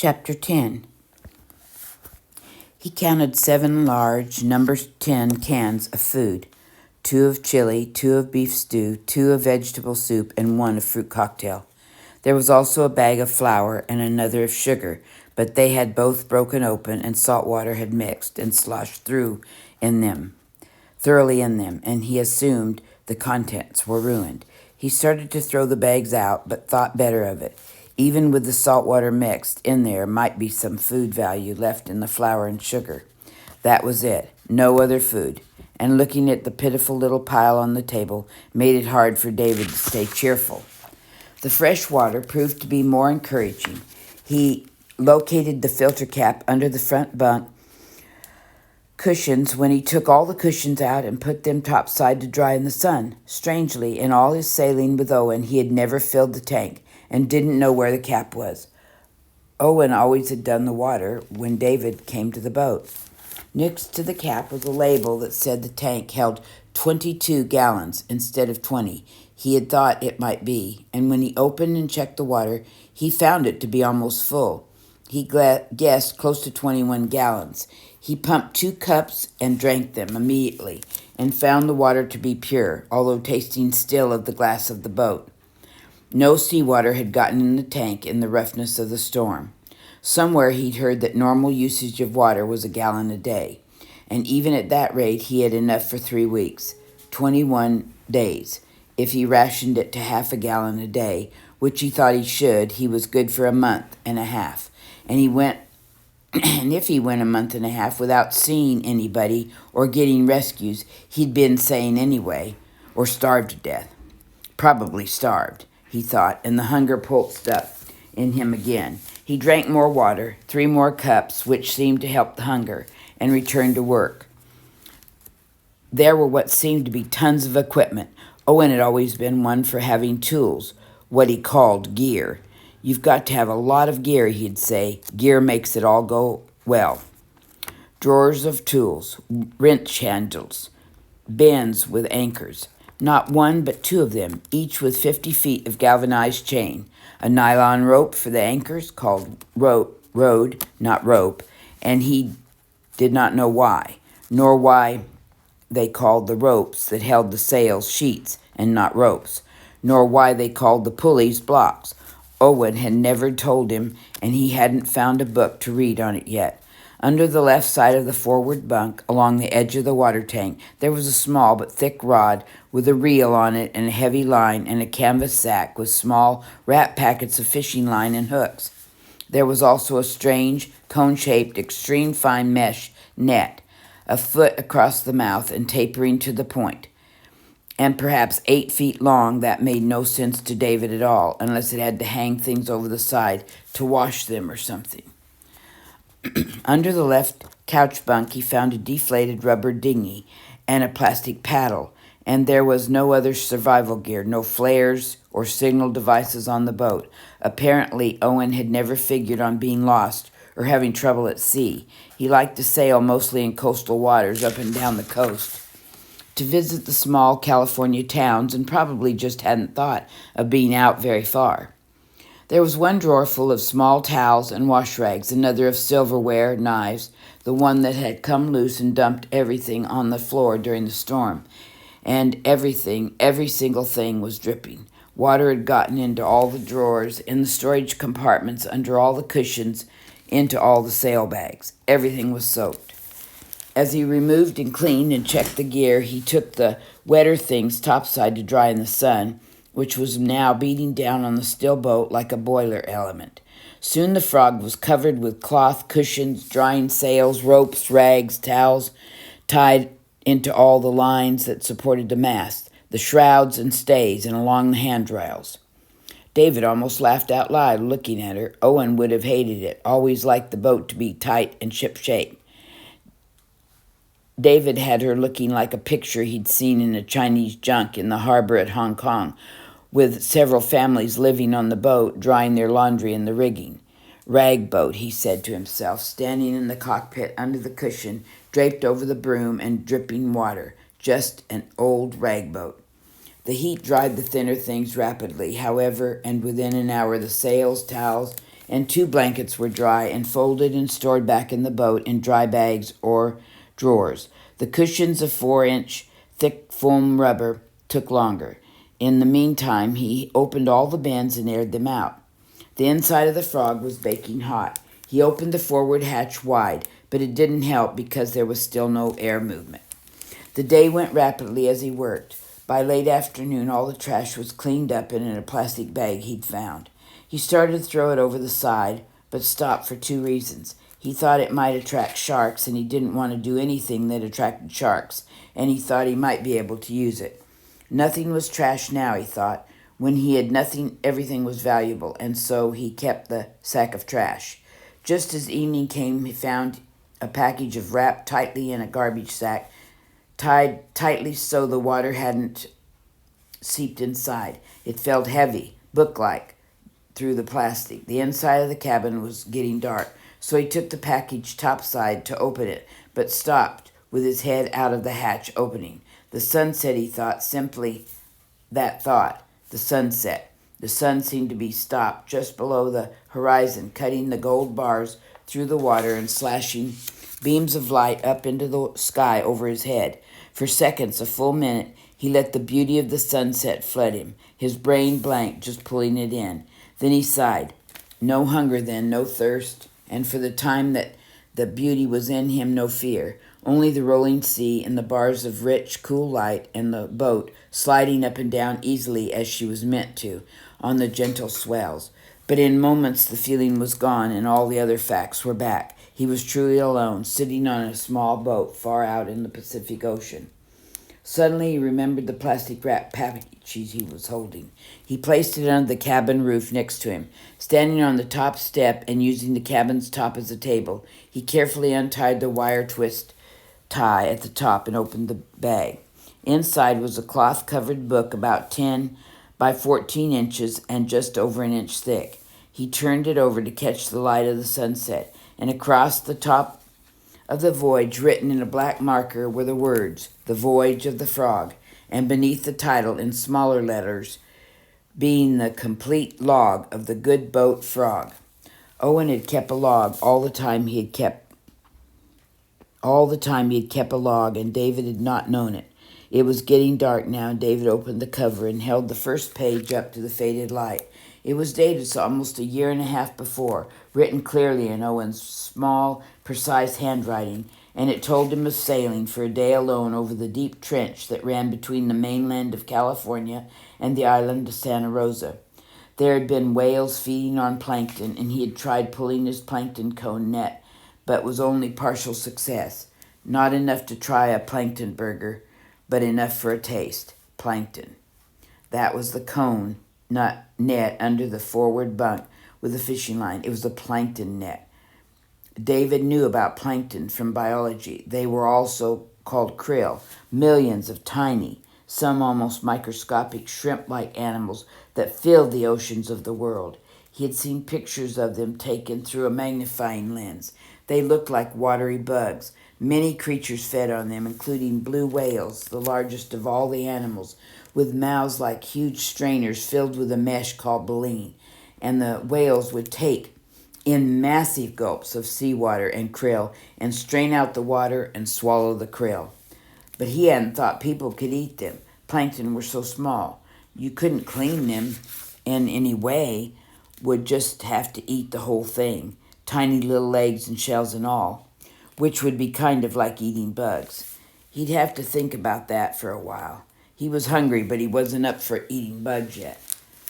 Chapter 10. He counted 7 large, number 10 cans of food, 2 of chili, 2 of beef stew, 2 of vegetable soup, and 1 of fruit cocktail. There was also a bag of flour and another of sugar, but they had both broken open and salt water had mixed and sloshed thoroughly in them, and he assumed the contents were ruined. He started to throw the bags out, but thought better of it. Even with the salt water mixed in there might be some food value left in the flour and sugar. That was it, no other food. And looking at the pitiful little pile on the table made it hard for David to stay cheerful. The fresh water proved to be more encouraging. He located the filter cap under the front bunk cushions when he took all the cushions out and put them topside to dry in the sun. Strangely, in all his sailing with Owen, he had never filled the tank and didn't know where the cap was. Owen always had done the water when David came to the boat. Next to the cap was a label that said the tank held 22 gallons instead of 20. He had thought it might be, and when he opened and checked the water, he found it to be almost full. He guessed close to 21 gallons. He pumped 2 cups and drank them immediately and found the water to be pure, although tasting still of the glass of the boat. No seawater had gotten in the tank in the roughness of the storm. Somewhere he'd heard that normal usage of water was a gallon a day, and even at that rate he had enough for 3 weeks, 21 days. If he rationed it to half a gallon a day, which he thought he should, he was good for a month and a half. And if he went a month and a half without seeing anybody or getting rescues, he'd been sane anyway, or starved to death. Probably starved, he thought, and the hunger pulsed up in him again. He drank more water, 3 more cups, which seemed to help the hunger, and returned to work. There were what seemed to be tons of equipment. Owen had always been one for having tools, what he called gear. You've got to have a lot of gear, he'd say. Gear makes it all go well. Drawers of tools, wrench handles, bins with anchors. Not 1, but 2 of them, each with 50 feet of galvanized chain. A nylon rope for the anchors, called rode, not rope, and he did not know why, nor why they called the ropes that held the sails sheets and not ropes, nor why they called the pulleys blocks. Owen had never told him, and he hadn't found a book to read on it yet. Under the left side of the forward bunk, along the edge of the water tank, there was a small but thick rod with a reel on it and a heavy line and a canvas sack with small wrap packets of fishing line and hooks. There was also a strange, cone-shaped, extreme fine mesh net, a foot across the mouth and tapering to the point, and perhaps 8 feet long. That made no sense to David at all, unless it had to hang things over the side to wash them or something. Under the left couch bunk, he found a deflated rubber dinghy and a plastic paddle, and there was no other survival gear, no flares or signal devices on the boat. Apparently, Owen had never figured on being lost or having trouble at sea. He liked to sail mostly in coastal waters up and down the coast, to visit the small California towns, and probably just hadn't thought of being out very far. There was 1 drawer full of small towels and wash rags, another of silverware, knives, the one that had come loose and dumped everything on the floor during the storm. And every single thing was dripping. Water had gotten into all the drawers, in the storage compartments, under all the cushions, into all the sailbags. Everything was soaked. As he removed and cleaned and checked the gear, he took the wetter things topside to dry in the sun, which was now beating down on the still boat like a boiler element. Soon the Frog was covered with cloth, cushions, drying sails, ropes, rags, towels, tied into all the lines that supported the mast, the shrouds and stays, and along the handrails. David almost laughed out loud looking at her. Owen would have hated it, always liked the boat to be tight and shipshape. David had her looking like a picture he'd seen in a Chinese junk in the harbor at Hong Kong, with several families living on the boat, drying their laundry in the rigging. Rag boat, he said to himself, standing in the cockpit under the cushion, draped over the broom and dripping water. Just an old rag boat. The heat dried the thinner things rapidly, however, and within an hour the sails, towels, and 2 blankets were dry and folded and stored back in the boat in dry bags or drawers. The cushions of 4-inch thick foam rubber took longer. In the meantime, he opened all the bins and aired them out. The inside of the Frog was baking hot. He opened the forward hatch wide, but it didn't help because there was still no air movement. The day went rapidly as he worked. By late afternoon, all the trash was cleaned up and in a plastic bag he'd found. He started to throw it over the side, but stopped for 2 reasons. He thought it might attract sharks, and he didn't want to do anything that attracted sharks, and he thought he might be able to use it. Nothing was trash now, he thought. When he had nothing, everything was valuable, and so he kept the sack of trash. Just as evening came, he found a package of wrapped tightly in a garbage sack, tied tightly so the water hadn't seeped inside. It felt heavy, book-like, through the plastic. The inside of the cabin was getting dark, so he took the package topside to open it, but stopped with his head out of the hatch opening. The sunset, he thought, simply that thought, the sunset. The sun seemed to be stopped just below the horizon, cutting the gold bars through the water and slashing beams of light up into the sky over his head. For seconds, a full minute, he let the beauty of the sunset flood him, his brain blank, just pulling it in. Then he sighed. No hunger then, no thirst, and for the time that the beauty was in him, no fear. Only the rolling sea and the bars of rich, cool light and the boat sliding up and down easily as she was meant to on the gentle swells. But in moments the feeling was gone and all the other facts were back. He was truly alone, sitting on a small boat far out in the Pacific Ocean. Suddenly he remembered the plastic wrap package he was holding. He placed it under the cabin roof next to him. Standing on the top step and using the cabin's top as a table, he carefully untied the wire twist tie at the top and opened the bag. Inside was a cloth-covered book about 10 by 14 inches and just over an inch thick. He turned it over to catch the light of the sunset, and across the top of the voyage, written in a black marker, were the words, "The Voyage of the Frog," and beneath the title, in smaller letters, being the complete log of the good boat Frog. Owen had kept a log all the time he had kept a log, and David had not known it. It was getting dark now, and David opened the cover and held the first page up to the faded light. It was dated almost a year and a half before, written clearly in Owen's small, precise handwriting, and it told him of sailing for a day alone over the deep trench that ran between the mainland of California and the island of Santa Rosa. There had been whales feeding on plankton, and he had tried pulling his plankton cone net, but was only partial success. Not enough to try a plankton burger, but enough for a taste. Plankton. That was the cone net under the forward bunk with a fishing line. It was a plankton net. David knew about plankton from biology. They were also called krill, millions of tiny, some almost microscopic shrimp-like animals that filled the oceans of the world. He had seen pictures of them taken through a magnifying lens. They looked like watery bugs. Many creatures fed on them, including blue whales, the largest of all the animals, with mouths like huge strainers filled with a mesh called baleen. And the whales would take in massive gulps of seawater and krill and strain out the water and swallow the krill. But he hadn't thought people could eat them. Plankton were so small. You couldn't clean them in any way, would just have to eat the whole thing, tiny little legs and shells and all, which would be kind of like eating bugs. He'd have to think about that for a while. He was hungry, but he wasn't up for eating bugs yet.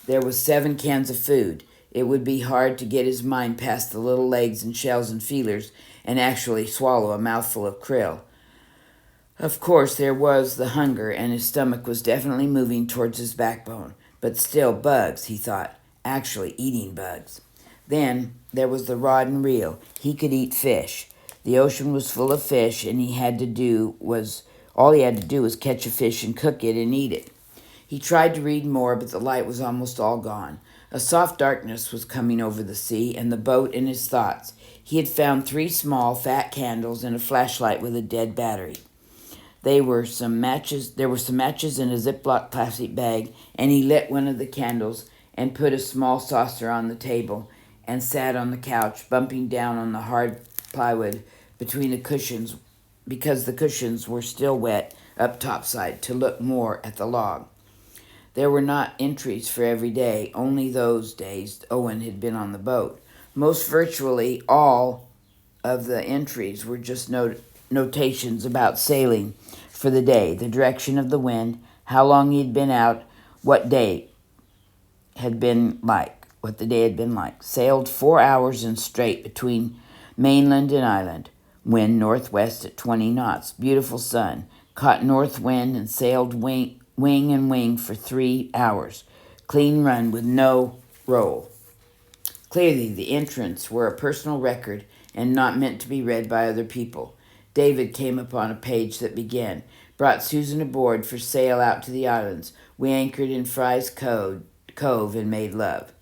There was 7 cans of food. It would be hard to get his mind past the little legs and shells and feelers and actually swallow a mouthful of krill. Of course, there was the hunger, and his stomach was definitely moving towards his backbone. But still, bugs, he thought, actually eating bugs. Then there was the rod and reel. He could eat fish. The ocean was full of fish, and all he had to do was catch a fish and cook it and eat it. He tried to read more, but the light was almost all gone. A soft darkness was coming over the sea and the boat and his thoughts. He had found 3 small, fat candles and a flashlight with a dead battery. There were some matches in a Ziploc plastic bag, and he lit one of the candles and put a small saucer on the table and sat on the couch, bumping down on the hard plywood between the cushions because the cushions were still wet up topside to look more at the log. There were not entries for every day, only those days Owen had been on the boat. Most virtually all of the entries were just notations about sailing for the day, the direction of the wind, how long he'd been out, what day had been like, what the day had been like. Sailed 4 hours in straight between mainland and island. Wind northwest at 20 knots. Beautiful sun. Caught north wind and sailed wing and wing for 3 hours. Clean run with no roll. Clearly, the entrants were a personal record and not meant to be read by other people. David came upon a page that began, brought Susan aboard for sail out to the islands. We anchored in Fry's Cove and made love.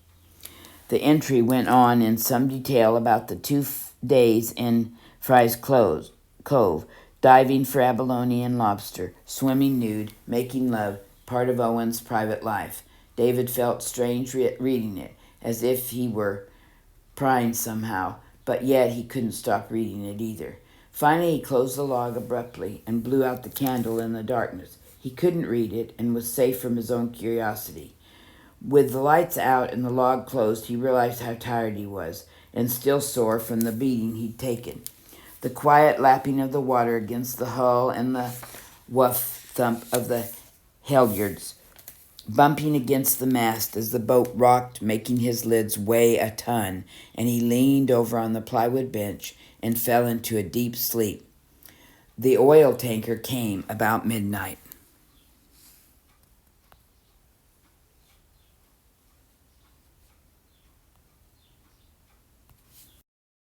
The entry went on in some detail about the 2 days in Fry's Cove, diving for abalone and lobster, swimming nude, making love, part of Owen's private life. David felt strange reading it, as if he were prying somehow, but yet he couldn't stop reading it either. Finally, he closed the log abruptly and blew out the candle in the darkness. He couldn't read it and was safe from his own curiosity. With the lights out and the log closed, he realized how tired he was, and still sore from the beating he'd taken. The quiet lapping of the water against the hull and the woof thump of the halyards bumping against the mast as the boat rocked, making his lids weigh a ton, and he leaned over on the plywood bench and fell into a deep sleep. The oil tanker came about midnight.